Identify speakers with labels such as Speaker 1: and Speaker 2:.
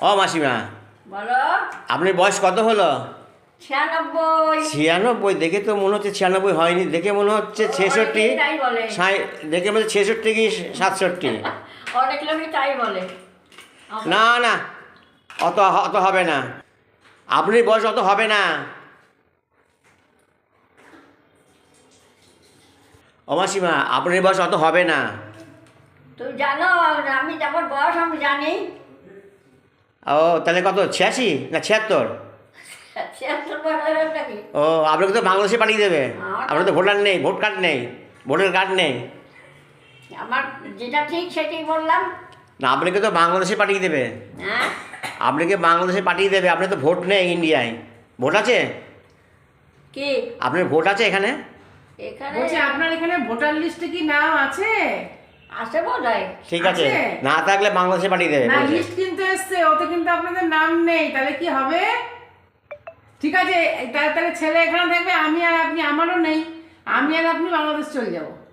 Speaker 1: ও মাসিমা,
Speaker 2: বলো।
Speaker 1: আপনার বয়স কত হলো?
Speaker 2: 96।
Speaker 1: 96? দেখে তো মনে হচ্ছে 96 হয়নি, দেখে মনে হচ্ছে 66।
Speaker 2: তাই বলে।
Speaker 1: দেখে মনে হচ্ছে 66 কি 67।
Speaker 2: অনেক লোকই তাই বলে।
Speaker 1: না না, অত অত হবে না, আপনার বয়স অত হবে না। ও মাসিমা, আপনার বয়স অত হবে না।
Speaker 2: তুমি জানো আমি আমার বয়স আমি জানি।
Speaker 1: ও তাহলে কত, 86 না 76?
Speaker 2: 76 বছরের নাকি?
Speaker 1: ও, আপনাকে তো বাংলাদেশে পাঠিয়ে দেবে।
Speaker 2: আমার-
Speaker 1: আপনার তো ভোটার নেই, ভোট কার্ড নেই, ভোটার কার্ড নেই।
Speaker 2: আমার যেটা ঠিক সেটাই বললাম।
Speaker 1: না, আপনাকে তো বাংলাদেশে পাঠিয়ে দেবে।
Speaker 2: হ্যাঁ,
Speaker 1: আপনাকে বাংলাদেশে পাঠিয়ে দেবে, আপনার তো ভোট নেই ইন্ডিয়ায়। ভোট আছে?
Speaker 2: কি
Speaker 1: আপনার ভোট আছে এখানে?
Speaker 2: এখানে
Speaker 3: বলছি আপনার এখানে ভোটার লিস্টে কি নাম আছে?
Speaker 2: আছে বোধ হয়।
Speaker 1: ঠিক আছে,
Speaker 3: আছে?
Speaker 1: না থাকলে বাংলাদেশে পাঠিয়ে দেবে
Speaker 3: না,
Speaker 1: বলছে।
Speaker 3: লিস্ট কিন্তু এসছে, ওতে কিন্তু আপনাদের নাম নেই, তাহলে কি হবে? ঠিক আছে, তাহলে ছেলে এখানে থাকবে, আমি আর আপনি, আমারও নেই, আমি আর আপনি বাংলাদেশ চলে যাবো।